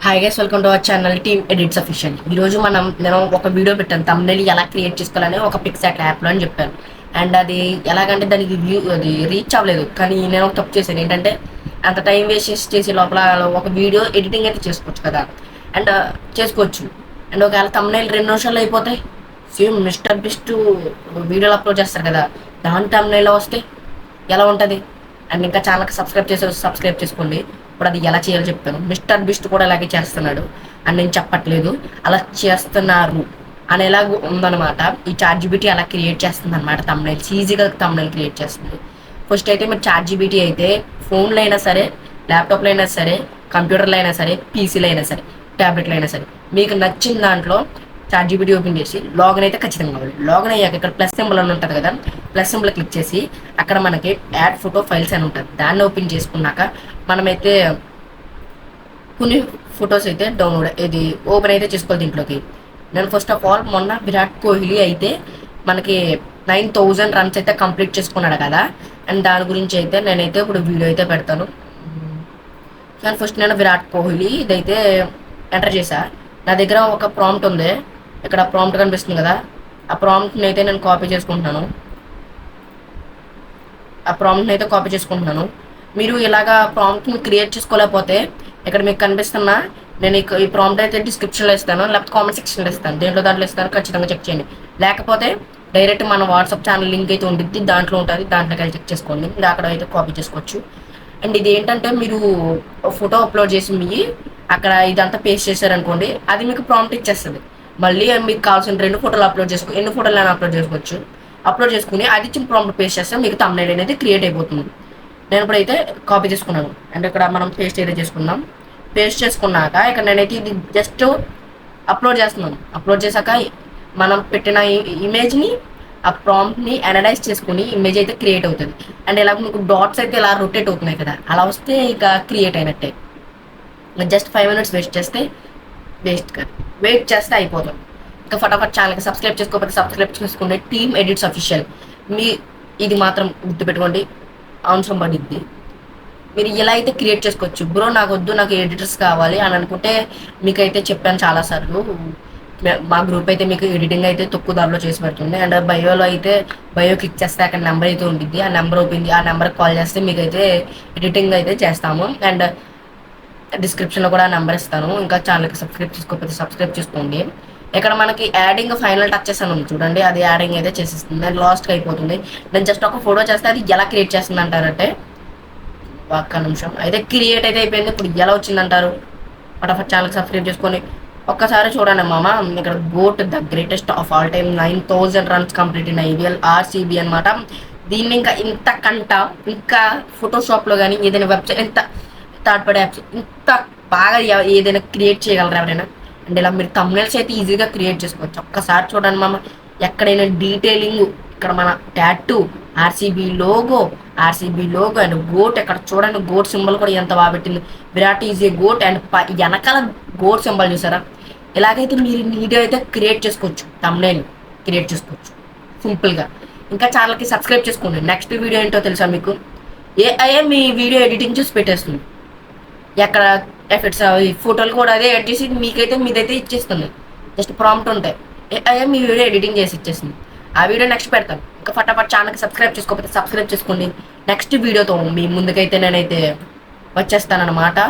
Hi guys, welcome to our channel team edits official. ఈరోజు నేను ఒక వీడియో పెట్టాను, thumbnail ఎలా క్రియేట్ చేసుకోవాలని ఒక పిక్సార్ట్ యాప్లో అని చెప్పాను. అండ్ అది ఎలాగంటే దానికి అది రీచ్ అవ్వలేదు. కానీ నేను ఒక తప్పు చేశాను. ఏంటంటే అంత టైం వేస్ట్ చేసే లోపల ఒక వీడియో ఎడిటింగ్ అయితే చేసుకోవచ్చు కదా, అండ్ చేసుకోవచ్చు. అండ్ ఒకవేళ thumbnail 2 నిమిషాలు అయిపోతాయి. సేమ్ మిస్టర్ బిస్ట్ వీడియోలు అప్లోడ్ చేస్తారు కదా, దాని thumbnail వస్తే ఎలా ఉంటుంది? అండ్ ఇంకా ఛానల్కి సబ్స్క్రైబ్ చేసుకోండి. ఇప్పుడు అది ఎలా చేయాలో చెప్తాను. మిస్టర్ బిస్ట్ కూడా అలాగే చేస్తున్నాడు అని నేను చెప్పట్లేదు, అలా చేస్తున్నారు అనేలాగా ఉందన్నమాట. ఈ ChatGPT అలా క్రియేట్ చేస్తుంది అనమాట. thumbnails ఈజీగా thumbnail క్రియేట్ చేస్తుంది. ఫస్ట్ అయితే మీరు ChatGPT అయితే ఫోన్లో అయినా సరే, ల్యాప్టాప్లో అయినా సరే, కంప్యూటర్లో అయినా సరే, పీసీలో అయినా సరే, ట్యాబ్లెట్లో అయినా సరే, మీకు నచ్చిన దాంట్లో ChatGPT ఓపెన్ చేసి లాగిన్ అయితే ఖచ్చితంగా అవ్వాలి. లాగిన్ అయ్యాక ఇక్కడ ప్లస్ సింబల్ అని ఉంటుంది కదా, ప్లస్ సింబల్ క్లిక్ చేసి అక్కడ మనకి యాడ్ ఫోటో ఫైల్స్ అని ఉంటుంది. దాన్ని ఓపెన్ చేసుకున్నాక మనమైతే కొన్ని ఫొటోస్ అయితే ఇది ఓపెన్ అయితే చేసుకోవాలి దీంట్లోకి. నేను ఫస్ట్ ఆఫ్ ఆల్ మొన్న విరాట్ కోహ్లీ అయితే మనకి 9,000 రన్స్ అయితే కంప్లీట్ చేసుకున్నాడు కదా, అండ్ దాని గురించి అయితే నేనైతే ఇప్పుడు వీడియో అయితే పెడతాను. కానీ ఫస్ట్ నేను విరాట్ కోహ్లీ ఇదైతే ఎంటర్ చేశా. నా దగ్గర ఒక ప్రాంప్ట్ ఉంది, ఇక్కడ ప్రాంప్ట్ కనిపిస్తుంది కదా, ఆ ప్రాంప్ట్ని అయితే నేను కాపీ చేసుకుంటున్నాను. మీరు ఇలాగా ప్రాంప్ట్ని క్రియేట్ చేసుకోలేకపోతే ఇక్కడ మీకు కనిపిస్తున్న నేను ఈ ప్రాంప్ట్ అయితే డిస్క్రిప్షన్లో ఇస్తాను, లేకపోతే కామెంట్ సెక్షన్లో ఇస్తాను, దాంట్లో ఇస్తాను, ఖచ్చితంగా చెక్ చేయండి. లేకపోతే డైరెక్ట్ మన వాట్సాప్ ఛానల్ లింక్ అయితే ఉంటుంది, దాంట్లో ఉంటుంది, దాంట్లోకి వెళ్ళి చెక్ చేసుకోండి. అక్కడ అయితే కాపీ చేసుకోవచ్చు. అండ్ ఇది ఏంటంటే మీరు ఫోటో అప్లోడ్ చేసి అక్కడ ఇదంతా పేస్ట్ చేశారనుకోండి, అది మీకు ప్రాంప్ట్ ఇచ్చేస్తుంది. మళ్ళీ మీకు కావాల్సిన 2 ఫోటోలు ఎన్ని ఫోటోలు అయినా అప్లోడ్ చేసుకుని అది ఇచ్చిన ప్రాంప్ట్ పేస్ట్ చేస్తే మీకు thumbnail అనేది క్రియేట్ అయిపోతుంది. నేను ఇప్పుడైతే కాపీ చేసుకున్నాను. అండ్ ఇక్కడ మనం పేస్ట్ అయితే చేసుకున్నాం. పేస్ట్ చేసుకున్నాక ఇక్కడ నేనైతే ఇది జస్ట్ అప్లోడ్ చేస్తున్నాను. అప్లోడ్ చేశాక మనం పెట్టిన ఇమేజ్ని ఆ ప్రాంప్ట్ని అనలైజ్ చేసుకుని ఇమేజ్ అయితే క్రియేట్ అవుతుంది. అండ్ ఇలా మీకు డాట్స్ అయితే ఇలా రొటేట్ అవుతున్నాయి కదా, అలా వస్తే ఇక క్రియేట్ అయినట్టే. జస్ట్ 5 minutes వెయిట్ చేస్తే అయిపోతుంది. ఇంకా ఫటాఫట్ ఛానల్కి సబ్స్క్రైబ్ చేసుకోండి. Team edits official. ఇది మాత్రం గుర్తుపెట్టుకోండి, అవసరం పడిద్ది. మీరు ఇలా అయితే క్రియేట్ చేసుకోవచ్చు. బ్రో నాకు ఎడిటర్స్ కావాలి అని అనుకుంటే మీకైతే చెప్పాను చాలాసార్లు, మా గ్రూప్ అయితే మీకు ఎడిటింగ్ అయితే తక్కువ ధరలో చేసి పెడుతుంది. అండ్ బయో క్లిక్ చేస్తే అక్కడ నెంబర్ అయితే ఉంటుంది, ఆ నెంబర్కి కాల్ చేస్తే మీకైతే ఎడిటింగ్ అయితే చేస్తాము. అండ్ డిస్క్రిప్షన్లో కూడా నెంబర్ ఇస్తాను. ఇంకా ఛానల్కి సబ్స్క్రైబ్ చేసుకోండి. ఇక్కడ మనకి యాడింగ్ ఫైనల్ టచెస్ అని ఉంది చూడండి, అది యాడింగ్ అయితే చేసేస్తుంది. అండ్ లాస్ట్కి అయిపోతుంది. నేను జస్ట్ ఒక ఫోటో చేస్తే అది ఎలా క్రియేట్ చేస్తుంది అంటారంటే, ఒక్క నిమిషం అయితే క్రియేట్ అయితే అయిపోయింది. ఇప్పుడు ఎలా వచ్చిందంటారు? ఫటాఫట్ ఛానల్కి సబ్స్క్రైబ్ చేసుకొని ఒక్కసారి చూడండి మామ. ఇక్కడ got the greatest of all time 9,000 runs complete in IPL RCB అనమాట. దీన్ని ఇంకా ఫోటోషాప్లో కానీ ఏదైనా వెబ్సైట్ థర్డ్ పార్టీ యాప్స్ ఇంత బాగా ఏదైనా క్రియేట్ చేయగలరా ఎవరైనా? అండ్ ఇలా మీరు thumbnails అయితే ఈజీగా క్రియేట్ చేసుకోవచ్చు. ఒక్కసారి చూడండి మామ, ఎక్కడైనా డీటెయిలింగ్, ఇక్కడ మన tattoo, RCB logo and goat. ఎక్కడ చూడండి గోట్ సింబల్ కూడా ఎంత బాగా పెట్టింది. Virat is a goat and వెనకాల గోట్ సింబల్ చూసారా? ఇలాగైతే మీరు నీట్గా అయితే క్రియేట్ చేసుకోవచ్చు, thumbnail క్రియేట్ చేసుకోవచ్చు సింపుల్గా. ఇంకా ఛానల్కి సబ్స్క్రైబ్ చేసుకోండి. నెక్స్ట్ వీడియో ఏంటో తెలుసా మీకు? AI మీ వీడియో ఎడిటింగ్ చూసి పెట్టేస్తుంది. ఎక్కడ ఎఫెక్ట్స్ ఫోటోలు కూడా అదే ఎడిట్ చేసి మీదైతే ఇచ్చేస్తుంది. జస్ట్ ప్రాంప్ట్ ఉంటాయి, AI మీ వీడియో ఎడిటింగ్ చేసి ఇచ్చేస్తుంది. ఆ వీడియో నెక్స్ట్ పెడతాను. ఇంకా ఫటాఫట్ ఛానల్కి సబ్స్క్రైబ్ చేసుకోండి. నెక్స్ట్ వీడియోతో మీ ముందుకైతే నేనైతే వచ్చేస్తానన్నమాట.